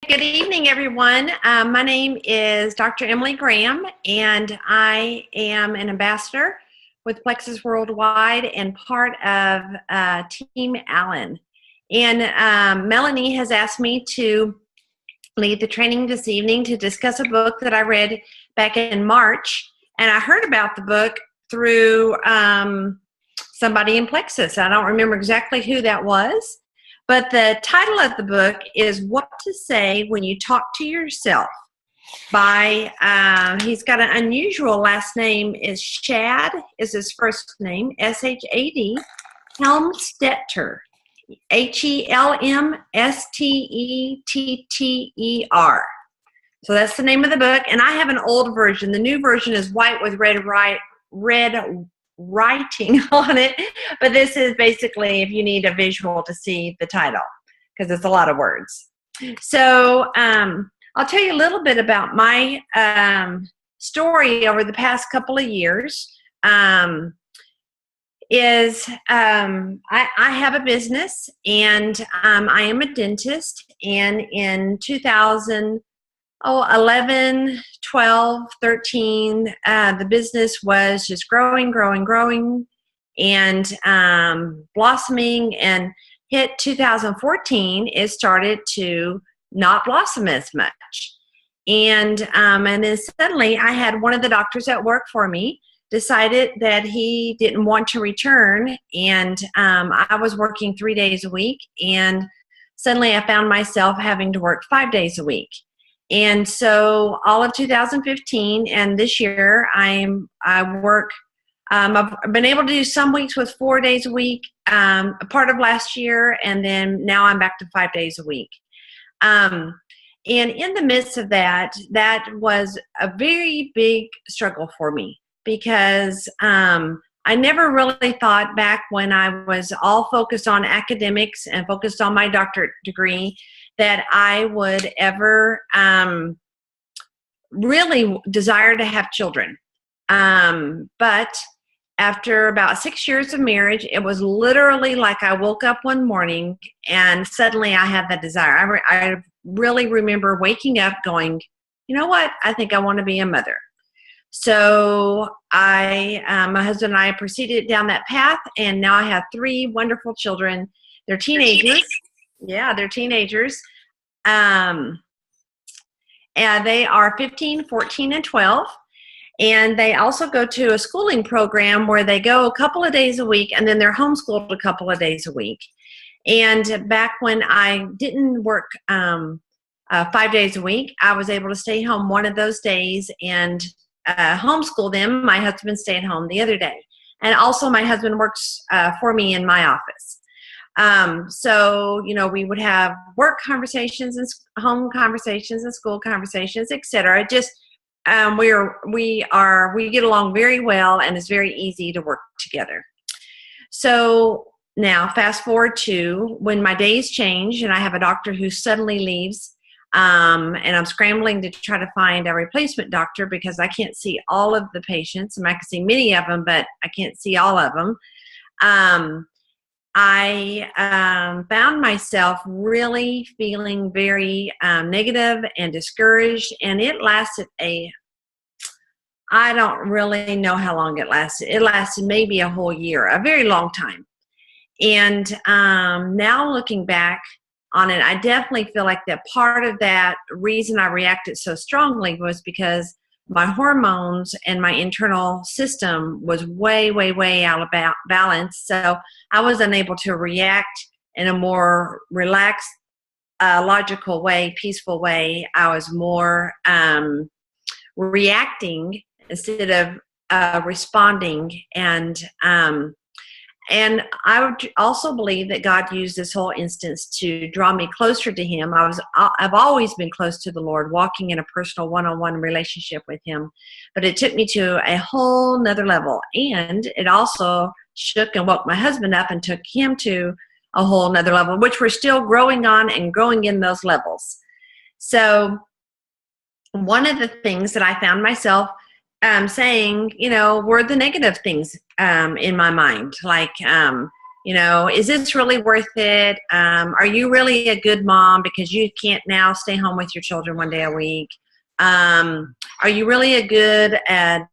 Good evening, everyone. My name is Dr. Emily Graham, and I am an ambassador with Plexus Worldwide and part of Team Allen. And Melanie has asked me to lead the training this evening to discuss a book that I read back in March. And I heard about the book through somebody in Plexus. I don't remember exactly who that was. But the title of the book is What to Say When You Talk to Yourself by, he's got an unusual last name, is Shad, is his first name, S-H-A-D, Helmstetter, Helmstetter. So that's the name of the book, and I have an old version. The new version is white with red writing on it, but this is basically if you need a visual to see the title, because it's a lot of words. So I'll tell you a little bit about my story over the past couple of years. I have a business, and I am a dentist, and in 2011, 12, 13, the business was just growing, and blossoming, and hit 2014, it started to not blossom as much. And then suddenly I had one of the doctors at work for me decided that he didn't want to return, and I was working 3 days a week, and suddenly I found myself having to work 5 days a week. And so all of 2015 and this year, I work. I've been able to do some weeks with 4 days a week, a part of last year, and then now I'm back to 5 days a week. And in the midst of that, that was a very big struggle for me, because I never really thought back when I was all focused on academics and focused on my doctorate degree that I would ever really desire to have children. But after about 6 years of marriage, it was literally like I woke up one morning and suddenly I had that desire. I really remember waking up going, you know what, I think I want to be a mother. So my husband and I proceeded down that path, and now I have 3 wonderful children. They're teenagers. Yeah, they're teenagers. And they are 15, 14, and 12. And they also go to a schooling program where they go a couple of days a week, and then they're homeschooled a couple of days a week. And back when I didn't work 5 days a week, I was able to stay home one of those days and homeschool them. My husband stayed home the other day. And also my husband works for me in my office. So, you know, we would have work conversations and home conversations and school conversations, etc. Just, we get along very well, and it's very easy to work together. So now fast forward to when my days change and I have a doctor who suddenly leaves, and I'm scrambling to try to find a replacement doctor because I can't see all of the patients. I can see many of them, but I can't see all of them. I found myself really feeling very negative and discouraged, and it lasted I don't really know how long it lasted. It lasted maybe a whole year, a very long time. And now looking back on it, I definitely feel like that part of that reason I reacted so strongly was because my hormones and my internal system was way, way, way out of balance. So I was unable to react in a more relaxed, logical way, peaceful way. I was more reacting instead of responding. And I would also believe that God used this whole instance to draw me closer to Him. I've always been close to the Lord, walking in a personal one-on-one relationship with Him. But it took me to a whole nother level. And it also shook and woke my husband up and took him to a whole nother level, which we're still growing on and growing in those levels. So one of the things that I found myself saying, you know, were the negative things in my mind, like, You know, is this really worth it? Are you really a good mom because you can't now stay home with your children one day a week? Are you really a good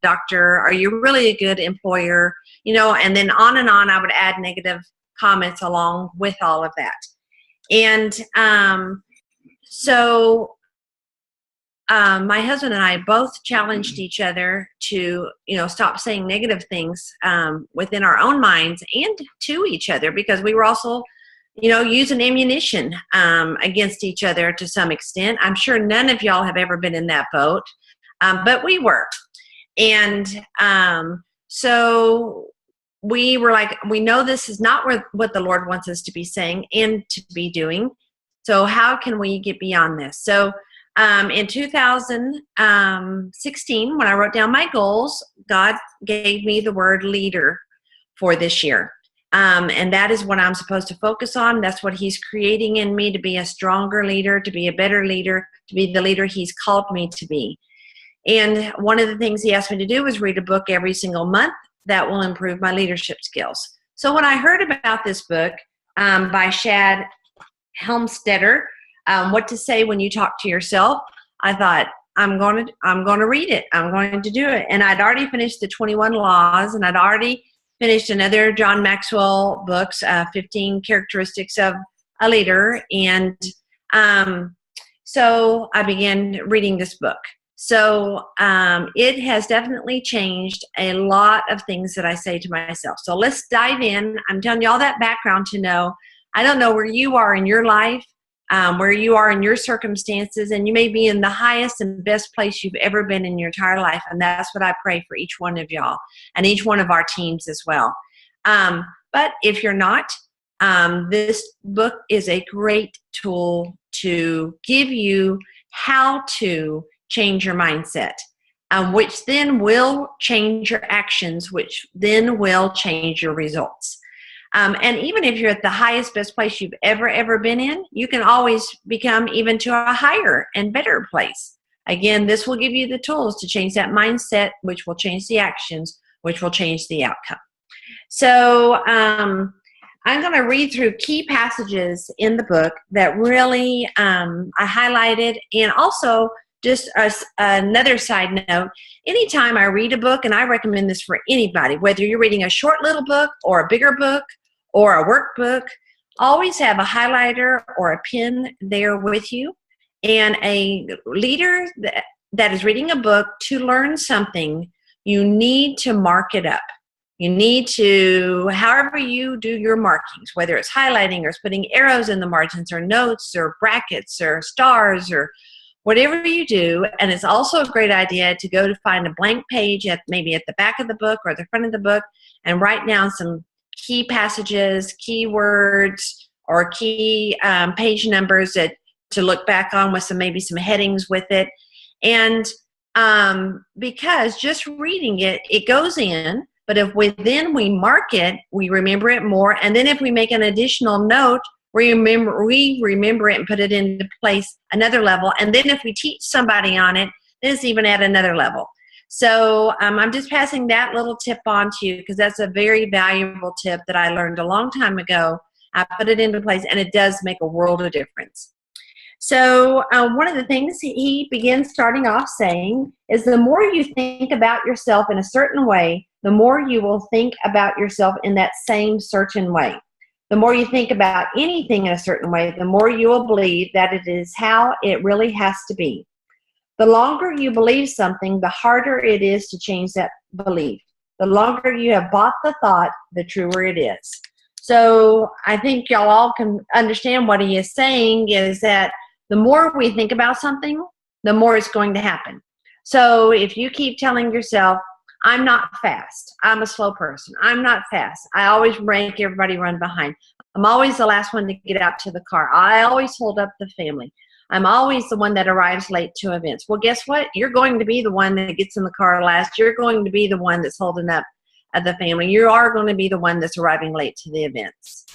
doctor? Are you really a good employer? You know, and then on and on, I would add negative comments along with all of that. And my husband and I both challenged each other to, you know, stop saying negative things within our own minds and to each other, because we were also, you know, using ammunition against each other to some extent. I'm sure none of y'all have ever been in that boat, but we were. And so we were like, we know this is not what the Lord wants us to be saying and to be doing. So how can we get beyond this? So in 2016, when I wrote down my goals, God gave me the word leader for this year. And that is what I'm supposed to focus on. That's what He's creating in me, to be a stronger leader, to be a better leader, to be the leader He's called me to be. And one of the things He asked me to do was read a book every single month that will improve my leadership skills. So when I heard about this book by Shad Helmstetter, What to Say When You Talk to Yourself, I thought, I'm going to read it. I'm going to do it. And I'd already finished the 21 Laws, and I'd already finished another John Maxwell books, 15 Characteristics of a Leader. And so I began reading this book. So it has definitely changed a lot of things that I say to myself. So let's dive in. I'm telling you all that background to know, I don't know where you are in your life, where you are in your circumstances, and you may be in the highest and best place you've ever been in your entire life. And that's what I pray for each one of y'all and each one of our teams as well. But if you're not, this book is a great tool to give you how to change your mindset, which then will change your actions, which then will change your results. And even if you're at the highest, best place you've ever been in, you can always become even to a higher and better place. Again, this will give you the tools to change that mindset, which will change the actions, which will change the outcome. So I'm going to read through key passages in the book that really I highlighted. And also, just another side note, anytime I read a book, and I recommend this for anybody, whether you're reading a short little book or a bigger book or a workbook, always have a highlighter or a pen there with you. And a leader that is reading a book to learn something, you need to mark it up. You need to, however you do your markings, whether it's highlighting or it's putting arrows in the margins or notes or brackets or stars or whatever you do. And it's also a great idea to go to find a blank page maybe at the back of the book or the front of the book and write down some key passages, keywords, or key page numbers to look back on with maybe some headings with it. And because just reading it, it goes in, but if then we mark it, we remember it more. And then if we make an additional note, we remember it and put it into place another level. And then if we teach somebody on it, then it's even at another level. So I'm just passing that little tip on to you because that's a very valuable tip that I learned a long time ago. I put it into place, and it does make a world of difference. So one of the things he begins starting off saying is the more you think about yourself in a certain way, the more you will think about yourself in that same certain way. The more you think about anything in a certain way, the more you will believe that it is how it really has to be. The longer you believe something, the harder it is to change that belief. The longer you have bought the thought, the truer it is. So I think y'all all can understand what he is saying is that the more we think about something, the more it's going to happen. So if you keep telling yourself, I'm not fast, I'm a slow person, I'm not fast, I always make everybody run behind, I'm always the last one to get out to the car, I always hold up the family, I'm always the one that arrives late to events. Well, guess what? You're going to be the one that gets in the car last. You're going to be the one that's holding up the family. You are going to be the one that's arriving late to the events.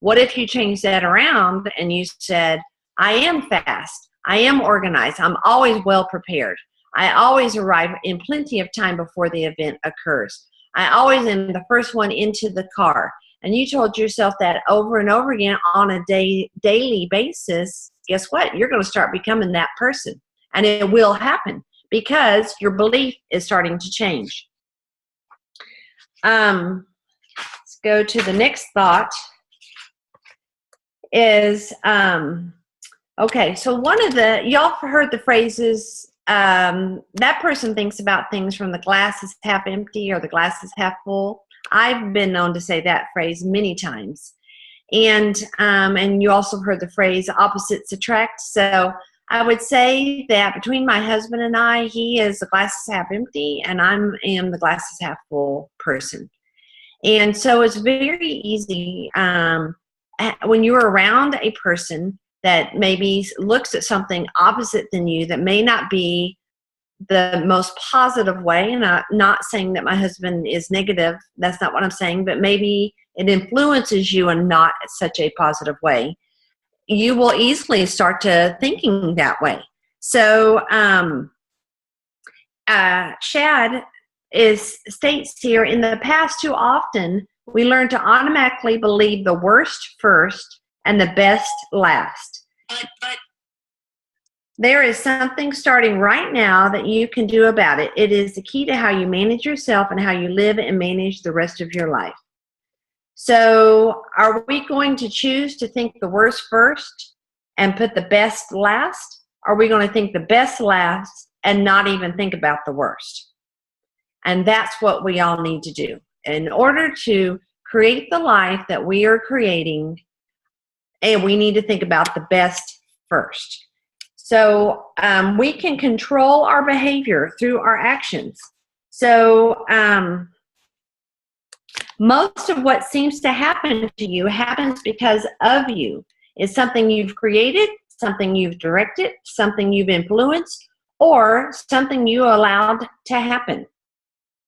What if you change that around and you said, I am fast, I am organized, I'm always well prepared. I always arrive in plenty of time before the event occurs. I always am the first one into the car. and you told yourself that over and over again on a daily basis, guess what? You're going to start becoming that person. And it will happen because your belief is starting to change. Let's go to the next thought is, okay, so one of the, y'all heard the phrases, that person thinks about things from the glass is half empty or the glass is half full. I've been known to say that phrase many times. And you also heard the phrase opposites attract. So I would say that between my husband and I, he is the glass is half empty and I am the glass is half full person. And so it's very easy when you're around a person that maybe looks at something opposite than you that may not be the most positive way. And I'm not saying that my husband is negative. That's not what I'm saying. But maybe it influences you in not such a positive way. You will easily start to thinking that way. So Shad states here, in the past too often, we learn to automatically believe the worst first and the best last. But there is something starting right now that you can do about it. It is the key to how you manage yourself and how you live and manage the rest of your life. So are we going to choose to think the worst first and put the best last? Or are we going to think the best last and not even think about the worst? And that's what we all need to do. In order to create the life that we are creating, and we need to think about the best first. So we can control our behavior through our actions. So most of what seems to happen to you happens because of you. It's something you've created, something you've directed, something you've influenced, or something you allowed to happen.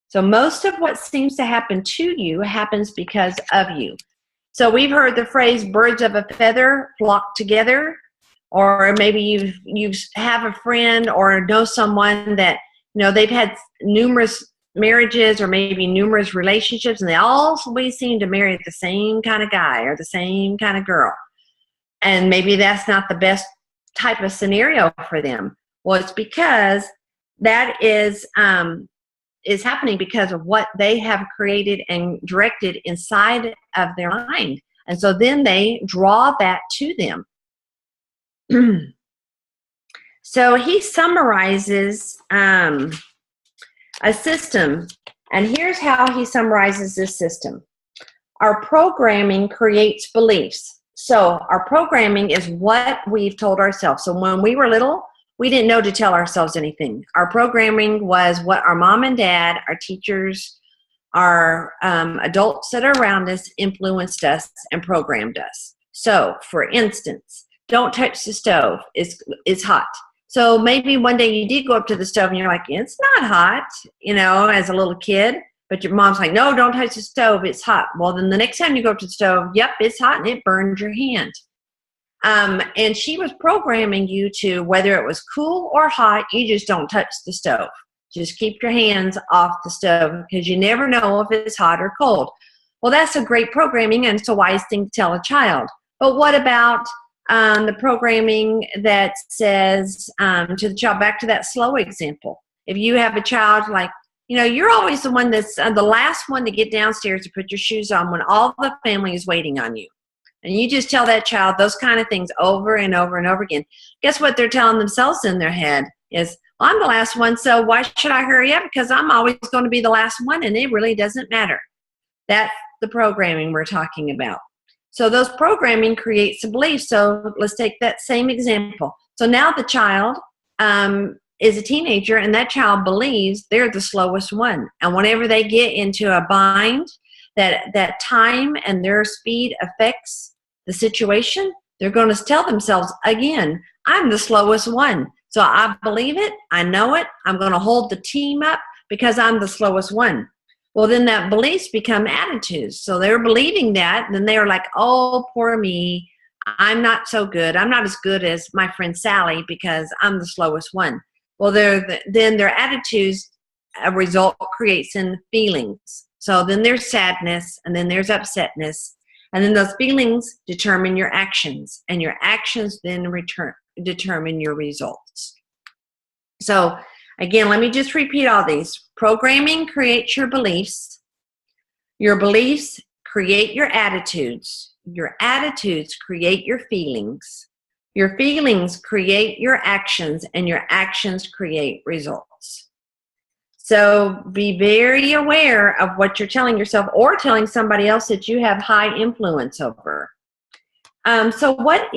So most of what seems to happen to you happens because of you. So we've heard the phrase birds of a feather flock together, or maybe you have a friend or know someone that, you know, they've had numerous marriages or maybe numerous relationships, and they always seem to marry the same kind of guy or the same kind of girl. And maybe that's not the best type of scenario for them. Well, it's because that is happening because of what they have created and directed inside of their mind. And so then they draw that to them. So he summarizes a system, and here's how he summarizes this system. Our programming creates beliefs. So our programming is what we've told ourselves. So when we were little, we didn't know to tell ourselves anything. Our programming was what our mom and dad, our teachers, our adults that are around us influenced us and programmed us. So, for instance, don't touch the stove. It's hot. So maybe one day you did go up to the stove and you're like, it's not hot, you know, as a little kid. But your mom's like, no, don't touch the stove. It's hot. Well, then the next time you go up to the stove, yep, it's hot and it burned your hand. And she was programming you to, whether it was cool or hot, you just don't touch the stove. Just keep your hands off the stove because you never know if it's hot or cold. Well, that's a great programming and it's a wise thing to tell a child. But what about the programming that says to the child, back to that slow example. If you have a child like, you know, you're always the one that's the last one to get downstairs to put your shoes on when all the family is waiting on you. And you just tell that child those kind of things over and over and over again. Guess what they're telling themselves in their head is, well, I'm the last one, so why should I hurry up? Because I'm always going to be the last one, and it really doesn't matter. That's the programming we're talking about. So those programming creates a belief. So let's take that same example. So now the child is a teenager, and that child believes they're the slowest one. And whenever they get into a bind, that time and their speed affects the situation, they're going to tell themselves again, I'm the slowest one. So I believe it. I know it. I'm going to hold the team up because I'm the slowest one. Well, then that beliefs become attitudes. So they're believing that. And then they're like, oh, poor me. I'm not so good. I'm not as good as my friend Sally because I'm the slowest one. Well, then their attitudes, a result creates in feelings. So then there's sadness, and then there's upsetness, and then those feelings determine your actions, and your actions then determine your results. So again, let me just repeat all these. Programming creates your beliefs create your attitudes create your feelings create your actions, and your actions create results. So be very aware of what you're telling yourself or telling somebody else that you have high influence over. So what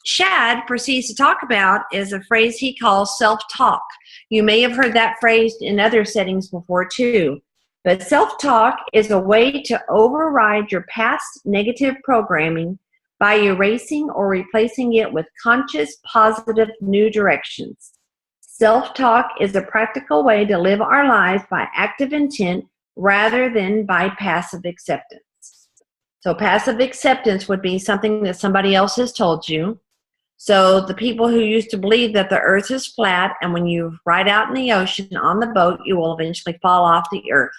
Shad proceeds to talk about is a phrase he calls self-talk. You may have heard that phrase in other settings before too. But self-talk is a way to override your past negative programming by erasing or replacing it with conscious, positive, new directions. Self-talk is a practical way to live our lives by active intent rather than by passive acceptance. So passive acceptance would be something that somebody else has told you. So the people who used to believe that the earth is flat and when you ride out in the ocean on the boat, you will eventually fall off the earth.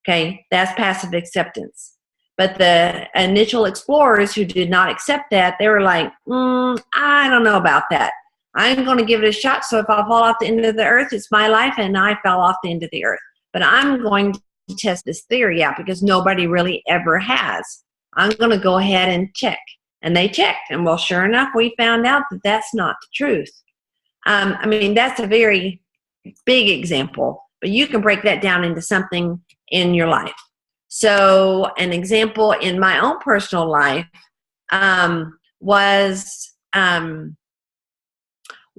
Okay, that's passive acceptance. But the initial explorers who did not accept that, they were like, I don't know about that. I'm going to give it a shot. So if I fall off the end of the earth, it's my life, and I fell off the end of the earth. But I'm going to test this theory out because nobody really ever has. I'm going to go ahead and check. And they checked. And well, sure enough, we found out that that's not the truth. I mean, that's a very big example, but you can break that down into something in your life. So an example in my own personal life was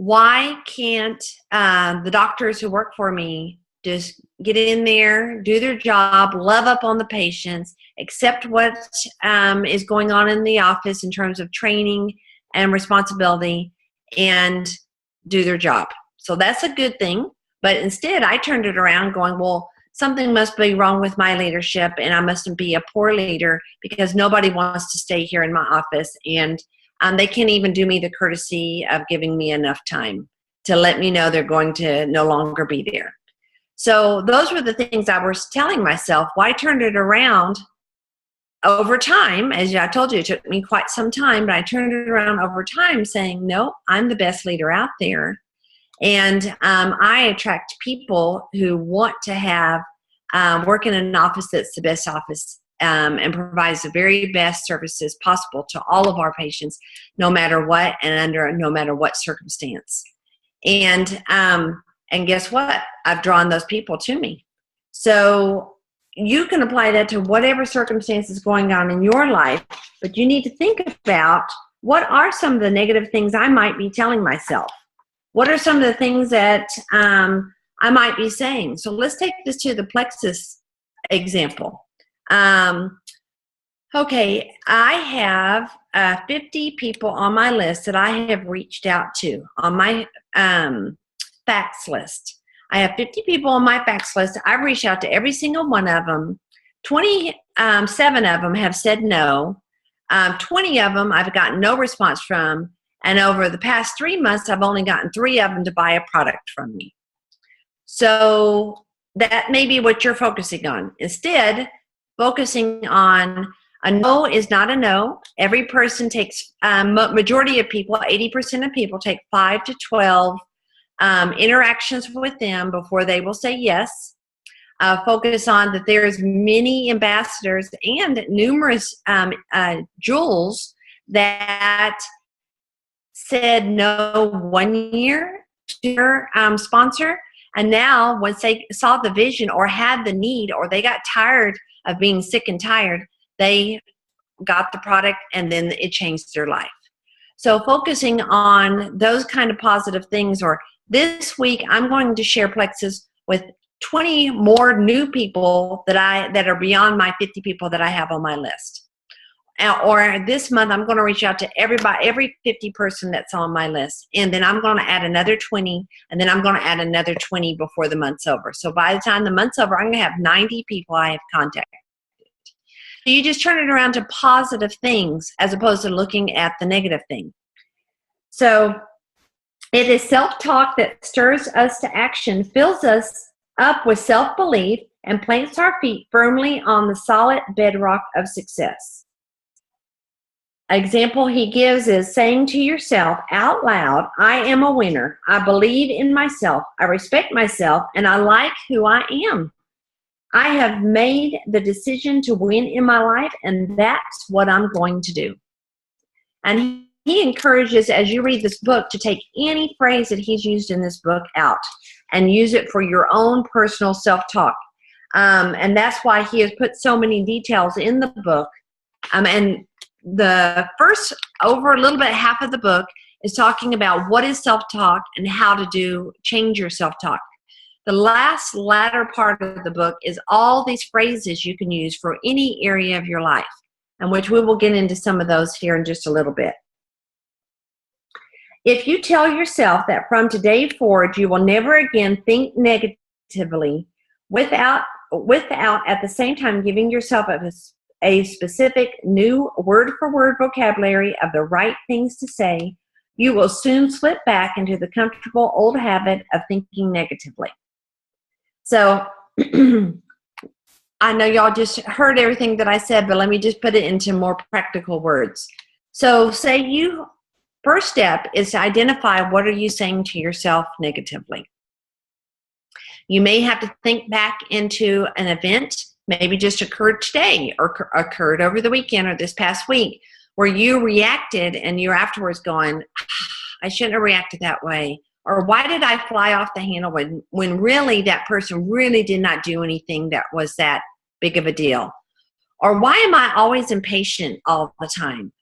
why can't the doctors who work for me just get in there, do their job, love up on the patients, accept what is going on in the office in terms of training and responsibility, and do their job. So that's a good thing. But instead, I turned it around going, well, something must be wrong with my leadership, and I mustn't be a poor leader because nobody wants to stay here in my office, and they can't even do me the courtesy of giving me enough time to let me know they're going to no longer be there. So those were the things I was telling myself. Well, I turned it around over time. As I told you, it took me quite some time, but I turned it around over time saying, no, I'm the best leader out there. And I attract people who want to have work in an office that's the best office and provides the very best services possible to all of our patients, no matter what and under no matter what circumstance. And guess what? I've drawn those people to me. So you can apply that to whatever circumstance is going on in your life, but you need to think about what are some of the negative things I might be telling myself. What are some of the things that I might be saying? So let's take this to the plexus example. Okay, I have 50 people on my list that I have reached out to on my fax list. I have 50 people on my fax list. I've reached out to every single one of them. 27 of them have said no. 20 of them I've gotten no response from. And over the past 3 months, I've only gotten 3 of them to buy a product from me. So that may be what you're focusing on. Instead, focusing on a no is not a no. Every person takes, majority of people, 80% of people take 5 to 12 interactions with them before they will say yes. Focus on that there's many ambassadors and numerous jewels that said no 1 year to your sponsor, and now once they saw the vision or had the need or they got tired of being sick and tired, they got the product and then it changed their life. So focusing on those kind of positive things, or this week I'm going to share Plexus with 20 more new people that are beyond my 50 people that I have on my list. Or this month, I'm going to reach out to every 50 person that's on my list. And then I'm going to add another 20, and then I'm going to add another 20 before the month's over. So by the time the month's over, I'm going to have 90 people I have contacted. So you just turn it around to positive things as opposed to looking at the negative thing. So it is self-talk that stirs us to action, fills us up with self-belief, and plants our feet firmly on the solid bedrock of success. Example he gives is saying to yourself out loud, I am a winner. I believe in myself. I respect myself, and I like who I am. I have made the decision to win in my life, and that's what I'm going to do. And he encourages, as you read this book, to take any phrase that he's used in this book out and use it for your own personal self-talk. And that's why he has put so many details in the book. And the first, over a little bit, half of the book is talking about what is self-talk and how to change your self-talk. The latter part of the book is all these phrases you can use for any area of your life, and which we will get into some of those here in just a little bit. If you tell yourself that from today forward you will never again think negatively without at the same time giving yourself a specific new word-for-word vocabulary of the right things to say, you will soon slip back into the comfortable old habit of thinking negatively. So I know y'all just heard everything that I said, but let me just put it into more practical words. So first step is to identify what are you saying to yourself negatively. You may have to think back into an event, maybe just occurred today or occurred over the weekend or this past week, where you reacted and you're afterwards going, I shouldn't have reacted that way. Or why did I fly off the handle when really that person really did not do anything that was that big of a deal? Or why am I always impatient all the time?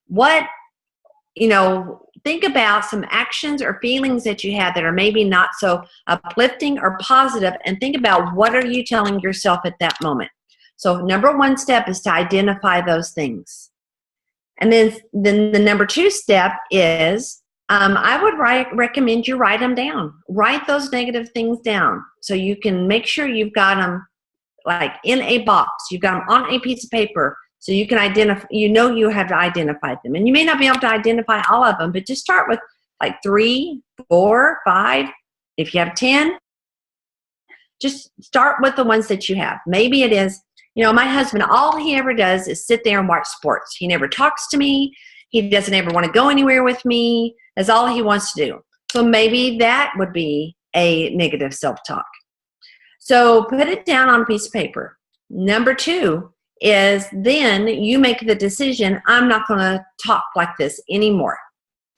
Think about some actions or feelings that you have that are maybe not so uplifting or positive, and think about what are you telling yourself at that moment. So number one step is to identify those things. And then the number two step is I would recommend you write them down. Write those negative things down so you can make sure you've got them like in a box. You've got them on a piece of paper so you can identify, you have identified them. And you may not be able to identify all of them, but just start with like 3, 4, 5. If you have 10, just start with the ones that you have. Maybe it is, my husband, all he ever does is sit there and watch sports. He never talks to me. He doesn't ever want to go anywhere with me. That's all he wants to do. So maybe that would be a negative self-talk. So put it down on a piece of paper. Number 2 is then you make the decision, I'm not going to talk like this anymore.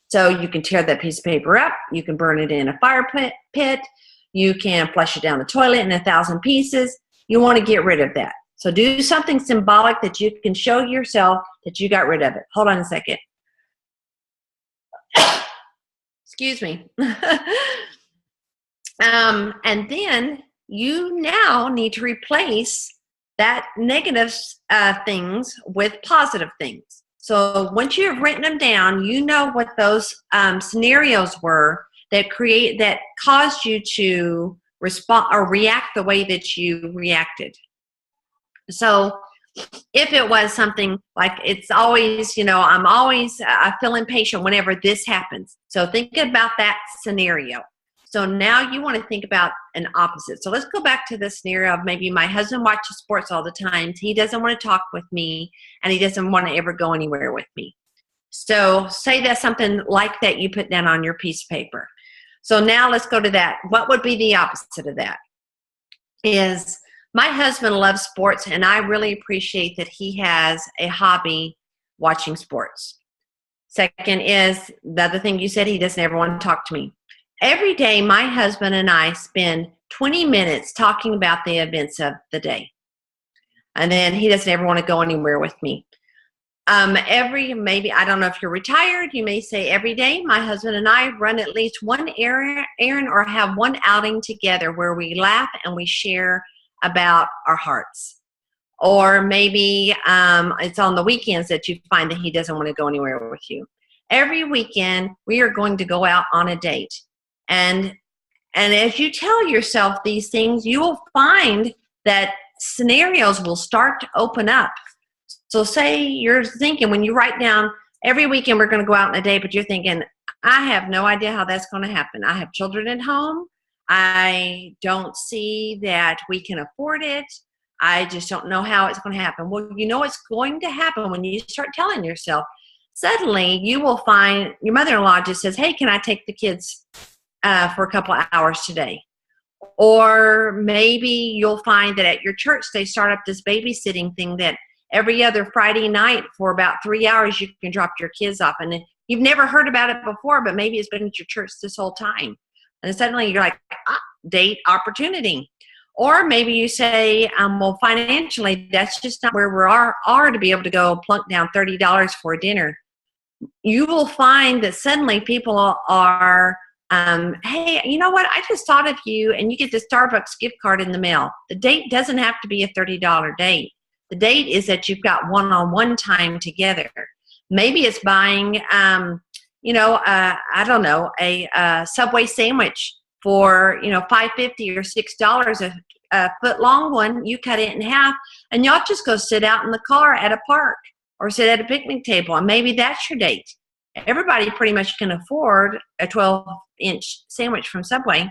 So you can tear that piece of paper up. You can burn it in a fire pit. You can flush it down the toilet in 1,000 pieces. You want to get rid of that. So do something symbolic that you can show yourself that you got rid of it. Hold on a second. Excuse me. And then you now need to replace that negative things with positive things. So once you have written them down, you know what those scenarios were that caused you to respond or react the way that you reacted. So if it was something like it's always, I feel impatient whenever this happens. So think about that scenario. So now you want to think about an opposite. So let's go back to the scenario of maybe my husband watches sports all the time. He doesn't want to talk with me, and he doesn't want to ever go anywhere with me. So say that's something like that you put down on your piece of paper. So now let's go to that. What would be the opposite of that? Is my husband loves sports, and I really appreciate that he has a hobby watching sports. Second is the other thing you said, he doesn't ever want to talk to me. Every day, my husband and I spend 20 minutes talking about the events of the day. And then he doesn't ever want to go anywhere with me. Maybe, I don't know if you're retired, you may say every day, my husband and I run at least one errand or have one outing together where we laugh and we share about our hearts. Or maybe it's on the weekends that you find that he doesn't want to go anywhere with you. Every weekend, we are going to go out on a date. And as you tell yourself these things, you will find that scenarios will start to open up. So say you're thinking, when you write down, every weekend we're going to go out on a date, but you're thinking, I have no idea how that's going to happen. I have children at home. I don't see that we can afford it. I just don't know how it's going to happen. Well, you know it's going to happen when you start telling yourself. Suddenly, you will find your mother-in-law just says, hey, can I take the kids for a couple of hours today? Or maybe you'll find that at your church, they start up this babysitting thing that every other Friday night for about 3 hours, you can drop your kids off. And you've never heard about it before, but maybe it's been at your church this whole time. And suddenly you're like, date opportunity. Or maybe you say, well, financially, that's just not where we are to be able to go plunk down $30 for dinner. You will find that suddenly people are, hey, you know what? I just thought of you, and you get the Starbucks gift card in the mail. The date doesn't have to be a $30 date. The date is that you've got one-on-one time together. Maybe it's buying, I don't know, a Subway sandwich for, $5.50 or $6, a foot long one. You cut it in half, and y'all just go sit out in the car at a park or sit at a picnic table, and maybe that's your date. Everybody pretty much can afford a 12-inch sandwich from Subway.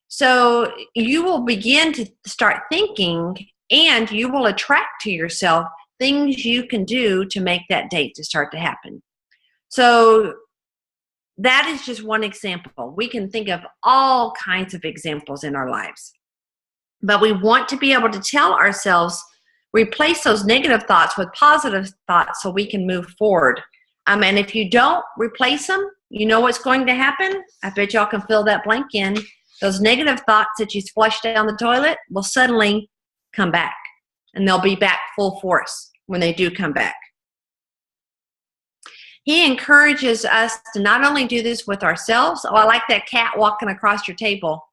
So you will begin to start thinking, and you will attract to yourself things you can do to make that date to start to happen. So that is just one example. We can think of all kinds of examples in our lives. But we want to be able to tell ourselves, replace those negative thoughts with positive thoughts so we can move forward. And if you don't replace them, you know what's going to happen? I bet y'all can fill that blank in. Those negative thoughts that you flushed down the toilet will suddenly come back. And they'll be back full force when they do come back. He encourages us to not only do this with ourselves. Oh, I like that cat walking across your table.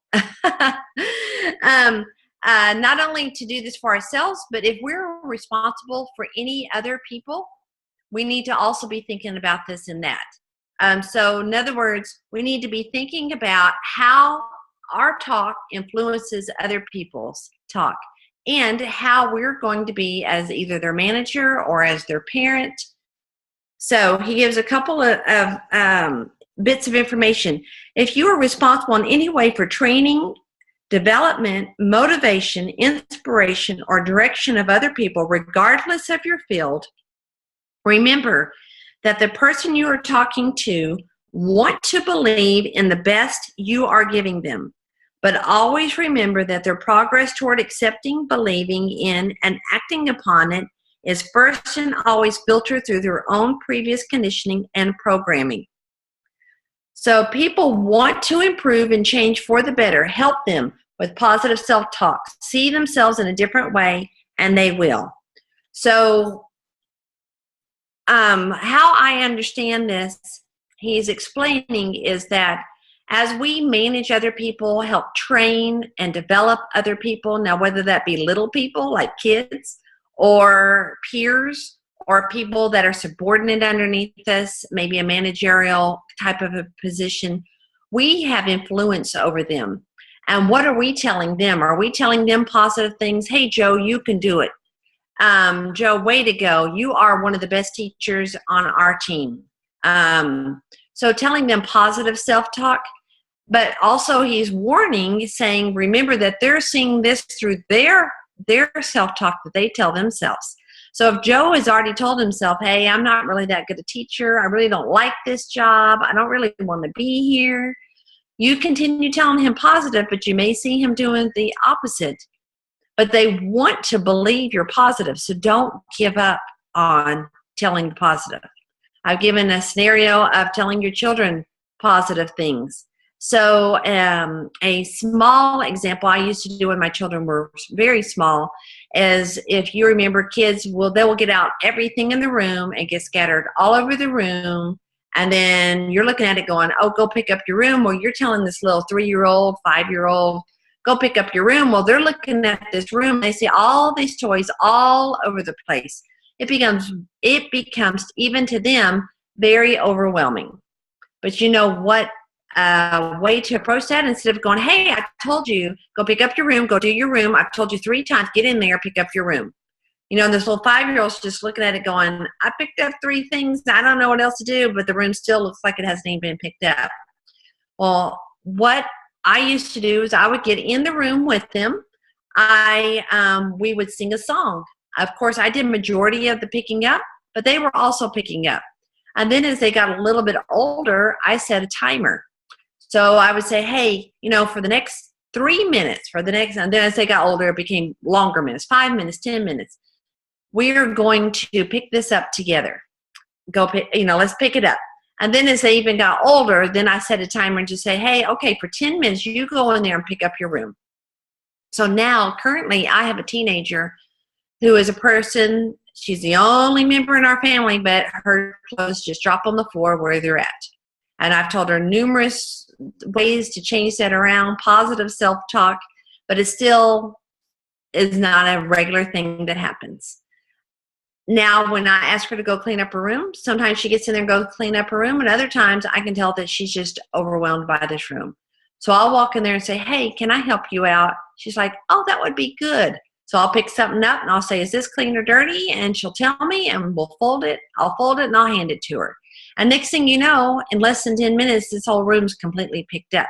Not only to do this for ourselves, but if we're responsible for any other people, we need to also be thinking about this and that. So in other words, we need to be thinking about how our talk influences other people's talk and how we're going to be as either their manager or as their parent. So he gives a couple of bits of information. If you are responsible in any way for training, development, motivation, inspiration, or direction of other people, regardless of your field, remember that the person you are talking to want to believe in the best you are giving them. But always remember that their progress toward accepting, believing in, and acting upon it is first and always filtered through their own previous conditioning and programming. So people want to improve and change for the better. Help them with positive self-talk. See themselves in a different way, and they will. So how I understand this, he's explaining, is that as we manage other people, help train and develop other people, now whether that be little people like kids or peers or people that are subordinate underneath us, maybe a managerial type of a position, we have influence over them. And what are we telling them? Are we telling them positive things? Hey, Joe, you can do it. Joe, way to go. You are one of the best teachers on our team. So telling them positive self-talk, but also he's warning, saying, remember that they're seeing this through their self-talk that they tell themselves. So if Joe has already told himself, hey, I'm not really that good a teacher. I really don't like this job. I don't really want to be here. You continue telling him positive, but you may see him doing the opposite. But they want to believe you're positive, so don't give up on telling positive. I've given a scenario of telling your children positive things. So a small example I used to do when my children were very small is, if you remember, kids they will get out everything in the room and get scattered all over the room. And then you're looking at it going, oh, go pick up your room. Well, you're telling this little 3-year-old, 5-year-old, go pick up your room. Well, they're looking at this room. They see all these toys all over the place. It becomes, even to them, very overwhelming. But you know what way to approach that? Instead of going, hey, I told you, go pick up your room, go do your room. I've told you 3 times, get in there, pick up your room. You know, this little 5-year-old's just looking at it going, I picked up 3 things. I don't know what else to do, but the room still looks like it hasn't even been picked up. Well, what I used to do is I would get in the room with them. we would sing a song. Of course, I did majority of the picking up, but they were also picking up. And then as they got a little bit older, I set a timer. So I would say, hey, for the next 3 minutes, and then as they got older, it became longer minutes, 5 minutes, 10 minutes. We're going to pick this up together. Let's pick it up. And then as they even got older, then I set a timer and just say, hey, okay, for 10 minutes, you go in there and pick up your room. So now, currently, I have a teenager who is a person, she's the only member in our family, but her clothes just drop on the floor where they're at. And I've told her numerous ways to change that around, positive self-talk, but it still is not a regular thing that happens. Now, when I ask her to go clean up her room, sometimes she gets in there and goes clean up her room, and other times I can tell that she's just overwhelmed by this room. So I'll walk in there and say, hey, can I help you out? She's like, oh, that would be good. So I'll pick something up and I'll say, is this clean or dirty? And she'll tell me and we'll fold it. I'll fold it and I'll hand it to her. And next thing you know, in less than 10 minutes, this whole room's completely picked up.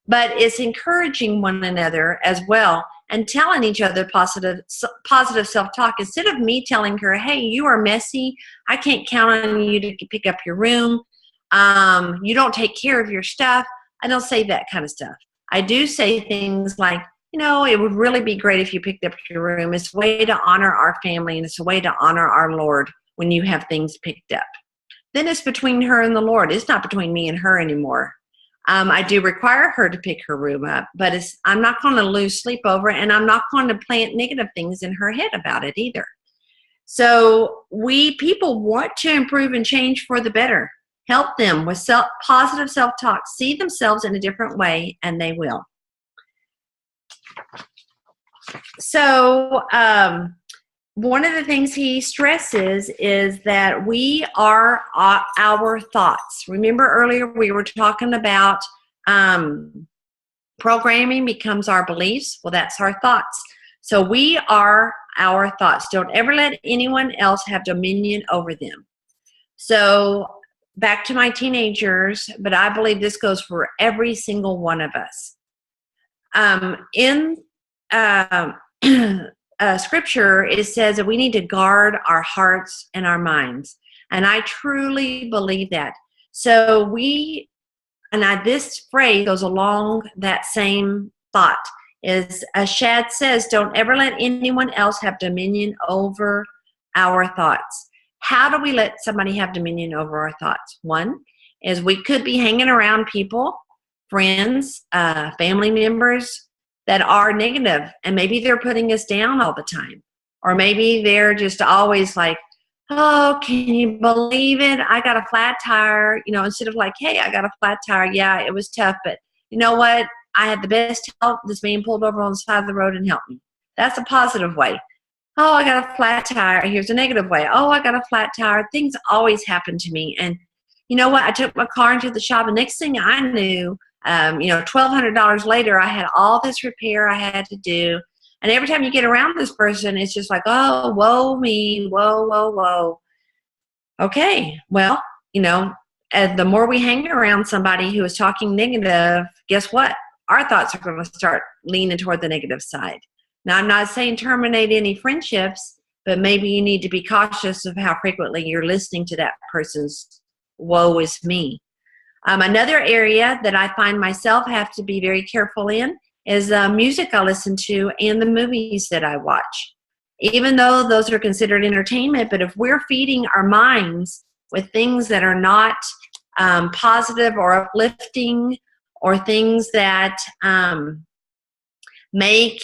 But it's encouraging one another as well and telling each other positive self-talk. Instead of me telling her, hey, you are messy. I can't count on you to pick up your room. You don't take care of your stuff. I don't say that kind of stuff. I do say things like, it would really be great if you picked up your room. It's a way to honor our family, and it's a way to honor our Lord when you have things picked up. Then it's between her and the Lord. It's not between me and her anymore. I do require her to pick her room up, but I'm not going to lose sleep over it, and I'm not going to plant negative things in her head about it either. So people want to improve and change for the better. Help them with positive self-talk. See themselves in a different way, and they will. So one of the things he stresses is that we are our thoughts. Remember earlier we were talking about programming becomes our beliefs. Well, that's our thoughts. So we are our thoughts. Don't ever let anyone else have dominion over them. So back to my teenagers, but I believe this goes for every single one of us. In scripture, it says that we need to guard our hearts and our minds. And I truly believe that. So this phrase goes along that same thought. Is as Shad says, don't ever let anyone else have dominion over our thoughts. How do we let somebody have dominion over our thoughts? One is we could be hanging around people, friends, family members that are negative, and maybe they're putting us down all the time. Or maybe they're just always like, oh, can you believe it? I got a flat tire. Instead of like, hey, I got a flat tire. Yeah, it was tough, but you know what? I had the best help. This man pulled over on the side of the road and helped me. That's a positive way. Oh, I got a flat tire. Here's a negative way. Oh, I got a flat tire. Things always happen to me. And you know what? I took my car into the shop, and next thing I knew, $1,200 later, I had all this repair I had to do. And every time you get around this person, it's just like, oh, woe me, whoa, whoa, whoa. Okay, well, and the more we hang around somebody who is talking negative, guess what? Our thoughts are going to start leaning toward the negative side. Now, I'm not saying terminate any friendships, but maybe you need to be cautious of how frequently you're listening to that person's woe is me. Another area that I find myself have to be very careful in is the music I listen to and the movies that I watch. Even though those are considered entertainment, but if we're feeding our minds with things that are not positive or uplifting, or things that may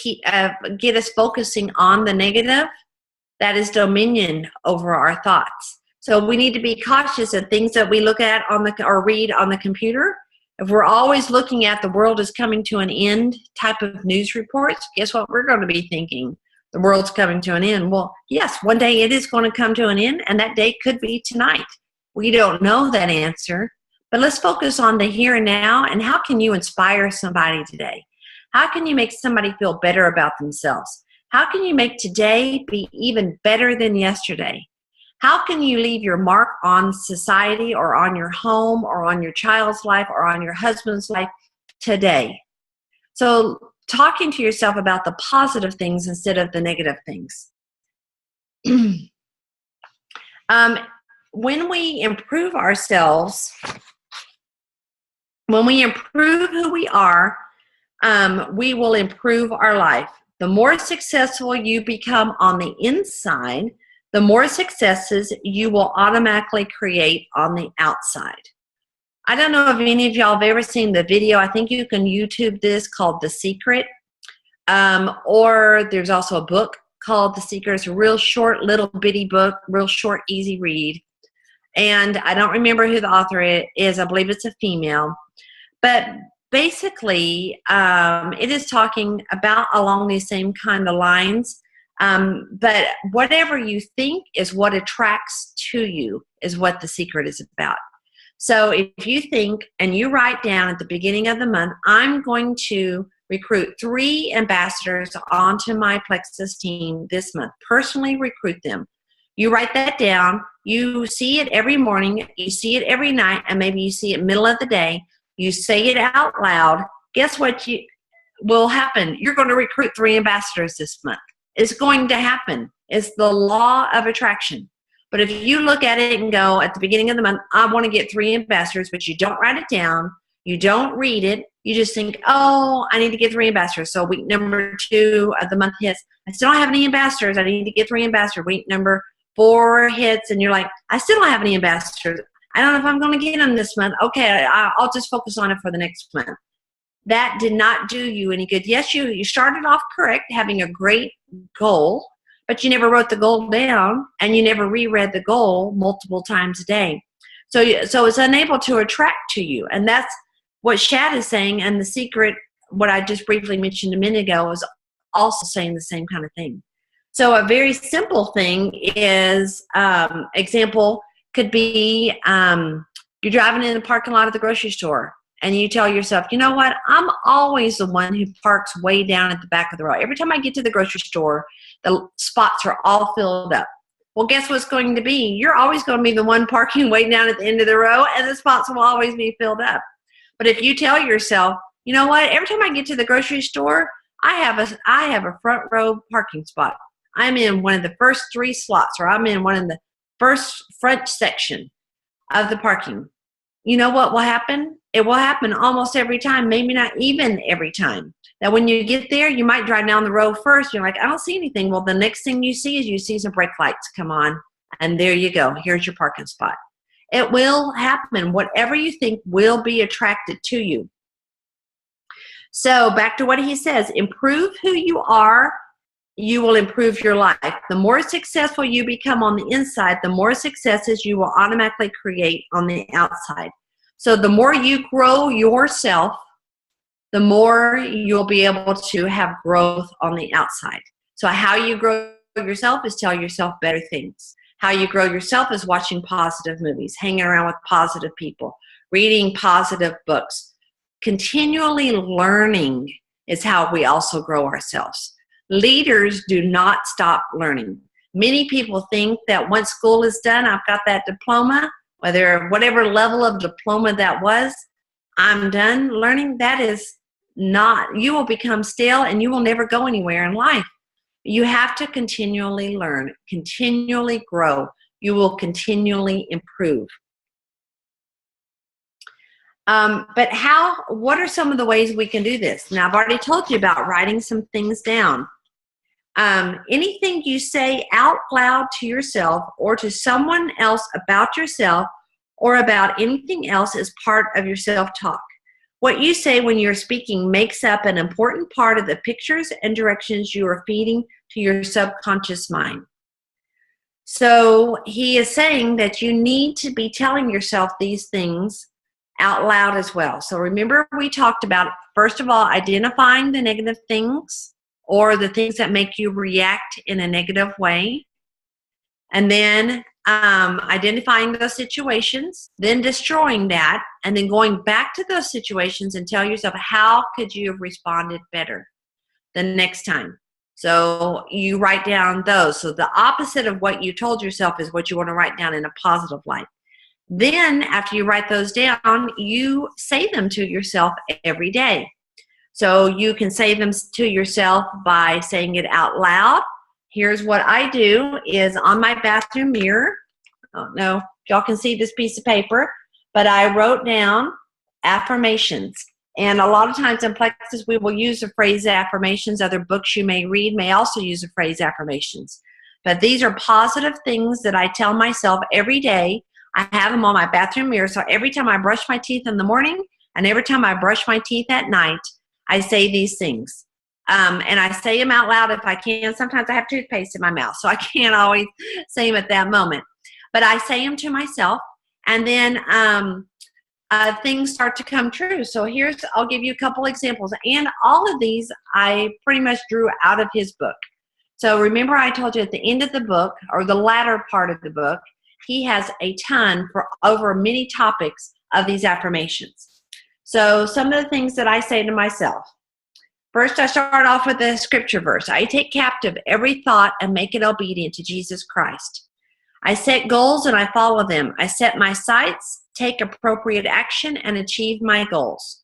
get us focusing on the negative, that is dominion over our thoughts. So we need to be cautious of things that we look at or read on the computer. If we're always looking at the world is coming to an end type of news reports, guess what we're going to be thinking? The world's coming to an end. Well, yes, one day it is going to come to an end, and that day could be tonight. We don't know that answer, but let's focus on the here and now, and how can you inspire somebody today? How can you make somebody feel better about themselves? How can you make today be even better than yesterday? How can you leave your mark on society or on your home or on your child's life or on your husband's life today? So talking to yourself about the positive things instead of the negative things. When we improve ourselves, when we improve who we are, we will improve our life. The more successful you become on the inside, the more successes you will automatically create on the outside. I don't know if any of y'all have ever seen the video. I think you can YouTube this, called The Secret. Or there's also a book called The Secret. It's a real short, little bitty book, real short, easy read. And I don't remember who the author is. I believe it's a female. But basically, it is talking about along these same kind of lines. But whatever you think is what attracts to you, is what The Secret is about. So if you think and you write down at the beginning of the month, I'm going to recruit 3 ambassadors onto my Plexus team this month, personally recruit them. You write that down. You see it every morning. You see it every night, and maybe you see it middle of the day. You say it out loud. Guess what will happen? You're going to recruit 3 ambassadors this month. It's going to happen. It's the law of attraction. But if you look at it and go at the beginning of the month, I want to get 3 ambassadors, but you don't write it down, you don't read it, you just think, oh, I need to get 3 ambassadors. So week number 2 of the month hits. I still don't have any ambassadors. I need to get 3 ambassadors. Week number 4 hits, and you're like, I still don't have any ambassadors. I don't know if I'm going to get them this month. Okay, I'll just focus on it for the next month. That did not do you any good. Yes, you started off correct, having a great goal, but you never wrote the goal down, and you never reread the goal multiple times a day. So it's unable to attract to you. And that's what Shad is saying. And The Secret, what I just briefly mentioned a minute ago, is also saying the same kind of thing. So a very simple thing is, example could be, you're driving in the parking lot of the grocery store, and you tell yourself, you know what, I'm always the one who parks way down at the back of the road. Every time I get to the grocery store, the spots are all filled up. Well, guess what's going to be? You're always going to be the one parking way down at the end of the row, and the spots will always be filled up. But if you tell yourself, you know what, every time I get to the grocery store, I have a front row parking spot. I'm in one of the first 3 slots, or I'm in one of the first front section of the parking. You know what will happen? It will happen almost every time, maybe not even every time. That when you get there, you might drive down the road first. You're like, I don't see anything. Well, the next thing you see is you see some brake lights come on, and there you go. Here's your parking spot. It will happen. Whatever you think will be attracted to you. So back to what he says, improve who you are, you will improve your life. The more successful you become on the inside, the more successes you will automatically create on the outside. So the more you grow yourself, the more you'll be able to have growth on the outside. So how you grow yourself is tell yourself better things. How you grow yourself is watching positive movies, hanging around with positive people, reading positive books. Continually learning is how we also grow ourselves. Leaders do not stop learning. Many people think that once school is done, I've got that diploma, whatever level of diploma that was, I'm done learning. That is not. You will become stale, and you will never go anywhere in life. You have to continually learn, continually grow. You will continually improve. But what are some of the ways we can do this? Now, I've already told you about writing some things down. Anything you say out loud to yourself or to someone else about yourself or about anything else is part of your self-talk. What you say when you're speaking makes up an important part of the pictures and directions you are feeding to your subconscious mind. So he is saying that you need to be telling yourself these things out loud as well. So remember, we talked about, first of all, identifying the negative things or the things that make you react in a negative way. And then identifying those situations, then destroying that, and then going back to those situations and tell yourself, how could you have responded better the next time? So you write down those. So the opposite of what you told yourself is what you want to write down in a positive light. Then after you write those down, you say them to yourself every day. So you can say them to yourself by saying it out loud. Here's what I do is on my bathroom mirror. I don't know if y'all can see this piece of paper, but I wrote down affirmations. And a lot of times in Plexus, we will use the phrase affirmations. Other books you may read may also use the phrase affirmations. But these are positive things that I tell myself every day. I have them on my bathroom mirror. So every time I brush my teeth in the morning and every time I brush my teeth at night, I say these things. And I say them out loud if I can. Sometimes I have toothpaste in my mouth, so I can't always say them at that moment. But I say them to myself, and then things start to come true. So I'll give you a couple examples. And all of these I pretty much drew out of his book. So remember I told you at the end of the book, or the latter part of the book, he has a ton for over many topics of these affirmations. So some of the things that I say to myself. First, I start off with a scripture verse. I take captive every thought and make it obedient to Jesus Christ. I set goals and I follow them. I set my sights, take appropriate action, and achieve my goals.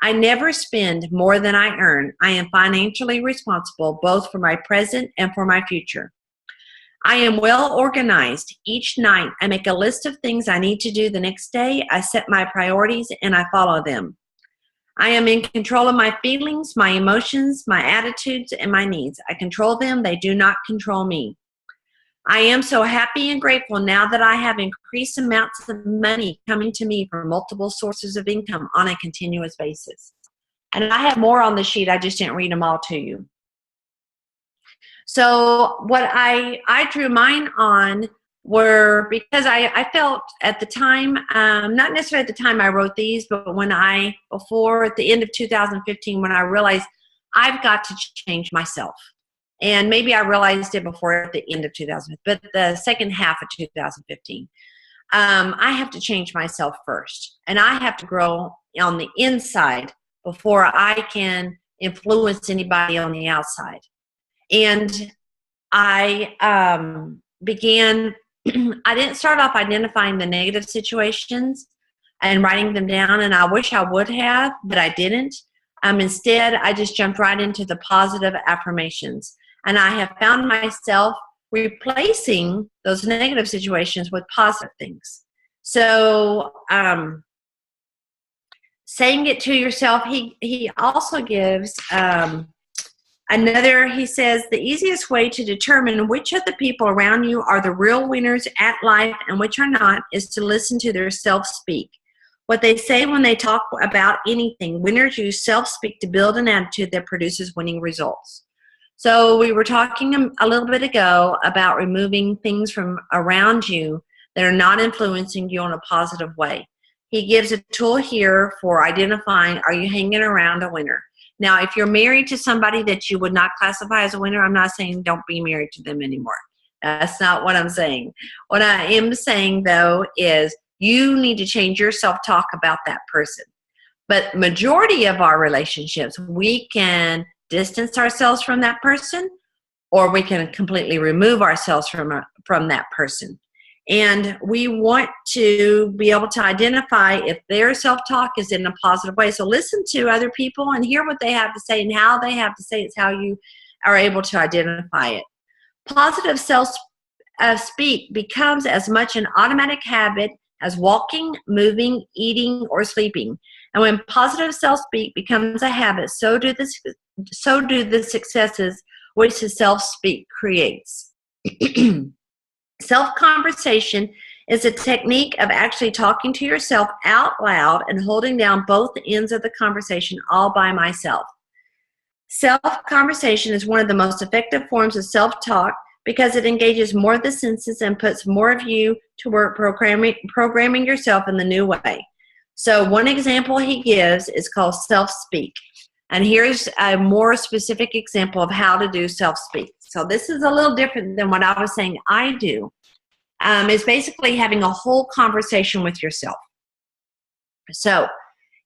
I never spend more than I earn. I am financially responsible both for my present and for my future. I am well organized. Each night, I make a list of things I need to do the next day. I set my priorities and I follow them. I am in control of my feelings, my emotions, my attitudes, and my needs. I control them. They do not control me. I am so happy and grateful now that I have increased amounts of money coming to me from multiple sources of income on a continuous basis. And I have more on the sheet. I just didn't read them all to you. So what I drew mine on were, because I felt at the time, not necessarily at the time I wrote these, but before at the end of 2015, when I realized I've got to change myself. And maybe I realized it before at the end of 2000, but the second half of 2015, I have to change myself first. And I have to grow on the inside before I can influence anybody on the outside. And I began, I didn't start off identifying the negative situations and writing them down, and I wish I would have, but I didn't. Instead, I just jumped right into the positive affirmations. And I have found myself replacing those negative situations with positive things. So saying it to yourself, he also gives he says, the easiest way to determine which of the people around you are the real winners at life and which are not is to listen to their self-speak. What they say when they talk about anything, winners use self-speak to build an attitude that produces winning results. So we were talking a little bit ago about removing things from around you that are not influencing you in a positive way. He gives a tool here for identifying, are you hanging around a winner? Now, if you're married to somebody that you would not classify as a winner, I'm not saying don't be married to them anymore. That's not what I'm saying. What I am saying, though, is you need to change your self-talk about that person. But majority of our relationships, we can distance ourselves from that person, or we can completely remove ourselves from that person. And we want to be able to identify if their self-talk is in a positive way. So listen to other people and hear what they have to say, and how they have to say it's how you are able to identify it. Positive self-speak becomes as much an automatic habit as walking, moving, eating, or sleeping. And when positive self-speak becomes a habit, so do the successes which the self-speak creates. Self-conversation is a technique of actually talking to yourself out loud and holding down both ends of the conversation all by myself. Self-conversation is one of the most effective forms of self-talk because it engages more of the senses and puts more of you to work programming yourself in the new way. So one example he gives is called self-speak. And here's a more specific example of how to do self-speak. So this is a little different than what I was saying I do. It's basically having a whole conversation with yourself. So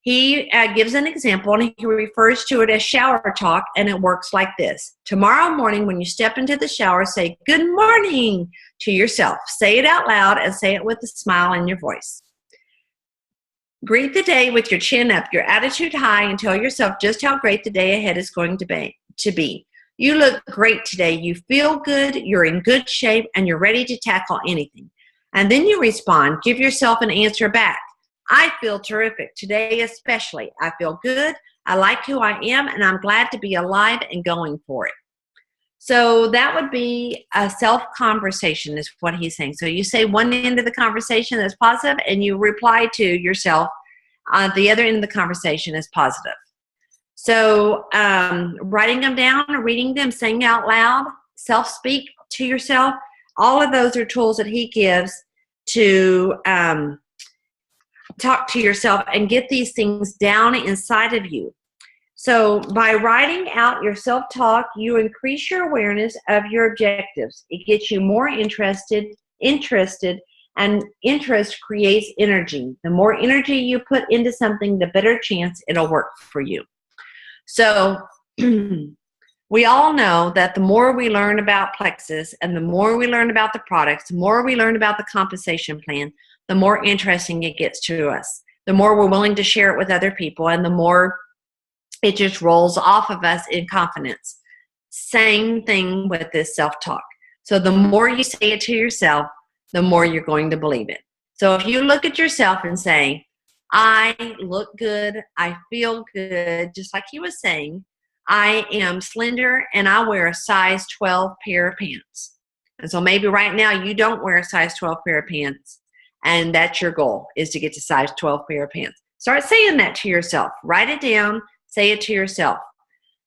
he gives an example, and he refers to it as shower talk, and it works like this. Tomorrow morning when you step into the shower, say, "Good morning" to yourself. Say it out loud and say it with a smile in your voice. Greet the day with your chin up, your attitude high, and tell yourself just how great the day ahead is going to be. You look great today. You feel good, you're in good shape, and you're ready to tackle anything. And then you respond. Give yourself an answer back. I feel terrific today especially. I feel good. I like who I am, and I'm glad to be alive and going for it. So that would be a self-conversation is what he's saying. So you say one end of the conversation is positive, and you reply to yourself on the other end of the conversation is positive. So writing them down, reading them, saying out loud, self-speak to yourself, all of those are tools that he gives to talk to yourself and get these things down inside of you. So by writing out your self-talk, you increase your awareness of your objectives. It gets you more interested, and interest creates energy. The more energy you put into something, the better chance it'll work for you. So we all know that the more we learn about Plexus and the more we learn about the products, the more we learn about the compensation plan, the more interesting it gets to us. The more we're willing to share it with other people, and the more it just rolls off of us in confidence. Same thing with this self-talk. So the more you say it to yourself, the more you're going to believe it. So if you look at yourself and say, I look good, I feel good, just like he was saying, I am slender and I wear a size 12 pair of pants. And so maybe right now you don't wear a size 12 pair of pants, and that's your goal, is to get to size 12 pair of pants. Start saying that to yourself. Write it down. Say it to yourself.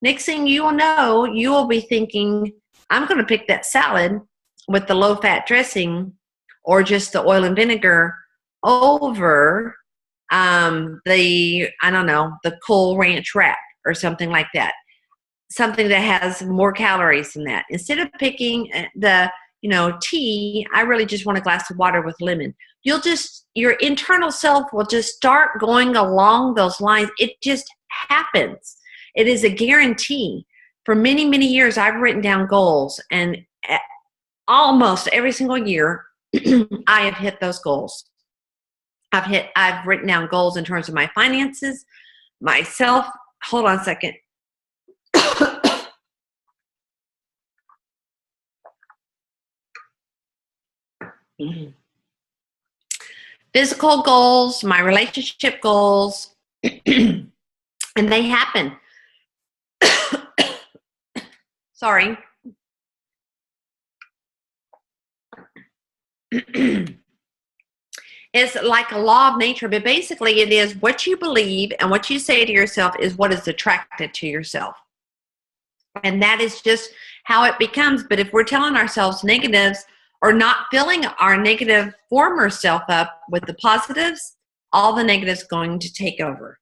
Next thing you will know, you will be thinking, I'm going to pick that salad with the low-fat dressing or just the oil and vinegar over the Cool Ranch wrap or something like that. Something that has more calories than that. Instead of picking the tea, I really just want a glass of water with lemon. Your internal self will just start going along those lines. It just happens. It is a guarantee. For many, many years, I've written down goals, and almost every single year, I have hit those goals. I've written down goals in terms of my finances, myself. Hold on a second. Physical goals, my relationship goals, and they happen. Sorry. It's like a law of nature, but basically it is what you believe and what you say to yourself is what is attracted to yourself. And that is just how it becomes. But if we're telling ourselves negatives or not filling our negative former self up with the positives, all the negatives going to take over.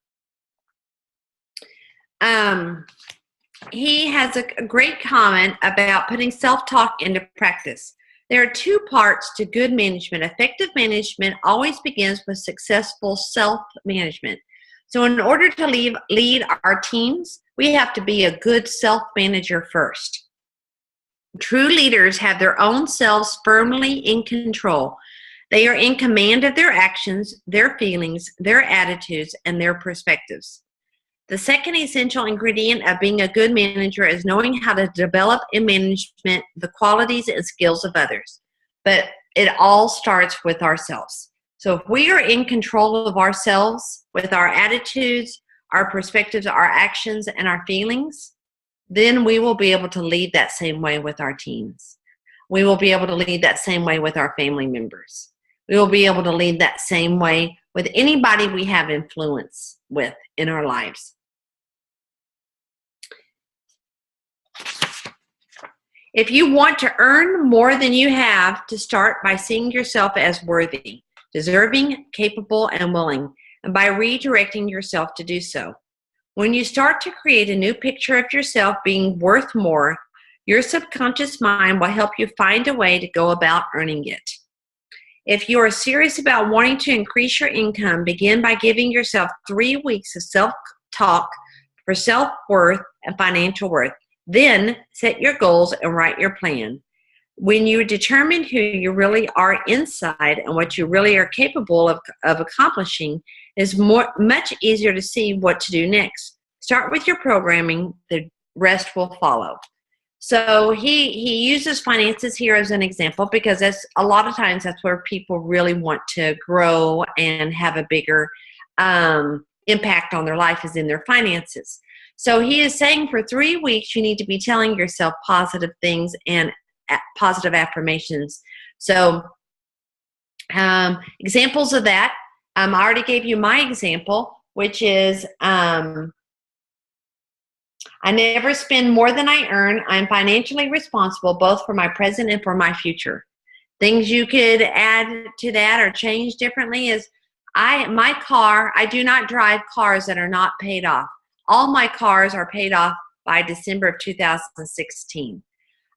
He has a great comment about putting self-talk into practice. There are two parts to good management. Effective management always begins with successful self-management. So in order to lead our teams, we have to be a good self-manager first. True leaders have their own selves firmly in control. They are in command of their actions, their feelings, their attitudes, and their perspectives. The second essential ingredient of being a good manager is knowing how to develop in management the qualities and skills of others. But it all starts with ourselves. So if we are in control of ourselves with our attitudes, our perspectives, our actions, and our feelings, then we will be able to lead that same way with our teams. We will be able to lead that same way with our family members. We will be able to lead that same way with anybody we have influence with in our lives. If you want to earn more than you have, to start by seeing yourself as worthy, deserving, capable, and willing, and by redirecting yourself to do so. When you start to create a new picture of yourself being worth more, your subconscious mind will help you find a way to go about earning it. If you are serious about wanting to increase your income, begin by giving yourself 3 weeks of self-talk for self-worth and financial worth. Then set your goals and write your plan. When you determine who you really are inside and what you really are capable of accomplishing, It's much easier to see what to do next. Start with your programming, the rest will follow. So he uses finances here as an example because that's a lot of times that's where people really want to grow and have a bigger impact on their life is in their finances. So he is saying for 3 weeks you need to be telling yourself positive things and positive affirmations. So examples of that, I already gave you my example, which is I never spend more than I earn. I'm financially responsible both for my present and for my future. Things you could add to that or change differently is I do not drive cars that are not paid off. All my cars are paid off by December of 2016.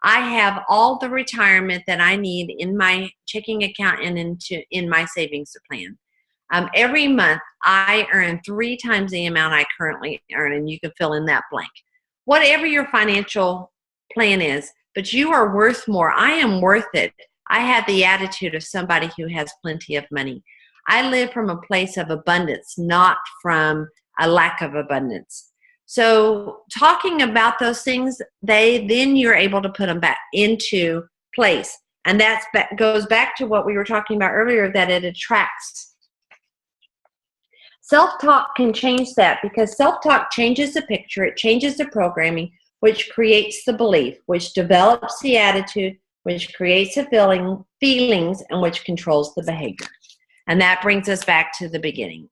I have all the retirement that I need in my checking account and in my savings plan. Every month, I earn 3 times the amount I currently earn, and you can fill in that blank. Whatever your financial plan is, but you are worth more. I am worth it. I have the attitude of somebody who has plenty of money. I live from a place of abundance, not from a lack of abundance. So talking about those things, then you're able to put them back into place. And that goes back to what we were talking about earlier, that it attracts. Self-talk can change that because self-talk changes the picture, it changes the programming, which creates the belief, which develops the attitude, which creates the feelings, and which controls the behavior. And that brings us back to the beginning.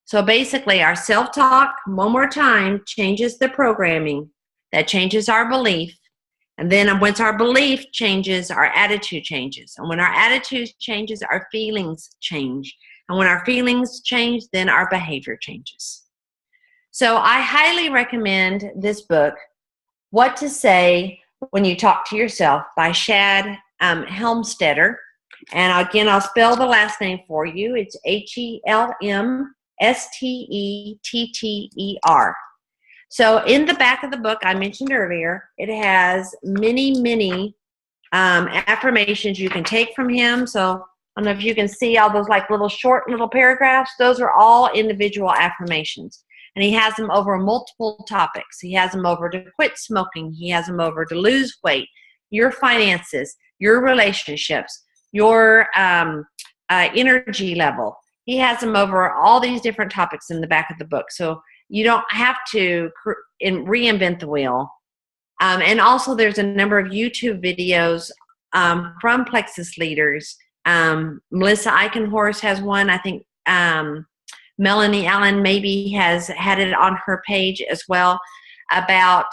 So basically, our self-talk, one more time, changes the programming. That changes our belief. And then once our belief changes, our attitude changes. And when our attitude changes, our feelings change. And when our feelings change, then our behavior changes. So I highly recommend this book, What to Say When You Talk to Yourself by Shad Helmstetter. And again, I'll spell the last name for you. It's Helmstetter. So in the back of the book I mentioned earlier, it has many affirmations you can take from him. So I don't know if you can see all those like short little paragraphs. Those are all individual affirmations. And he has them over multiple topics. He has them over to quit smoking. He has them over to lose weight, your finances, your relationships, your energy level. He has them over all these different topics in the back of the book. So you don't have to reinvent the wheel. And also there's a number of YouTube videos from Plexus leaders. Melissa Eichenhorst has one. I think Melanie Allen maybe has had it on her page as well about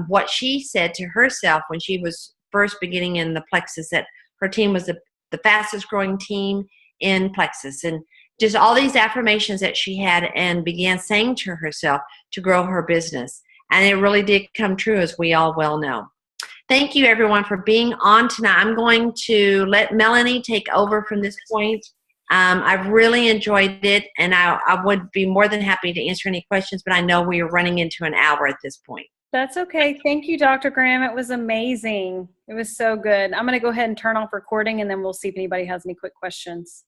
what she said to herself when she was first beginning in the Plexus, that her team was the fastest growing team in Plexus, and just all these affirmations that she had and began saying to herself to grow her business. And it really did come true, as we all well know. Thank you, everyone, for being on tonight. I'm going to let Melanie take over from this point. I've really enjoyed it, and I would be more than happy to answer any questions, but I know we are running into an hour at this point. That's okay. Thank you, Dr. Graham. It was amazing. It was so good. I'm going to go ahead and turn off recording, and then we'll see if anybody has any quick questions.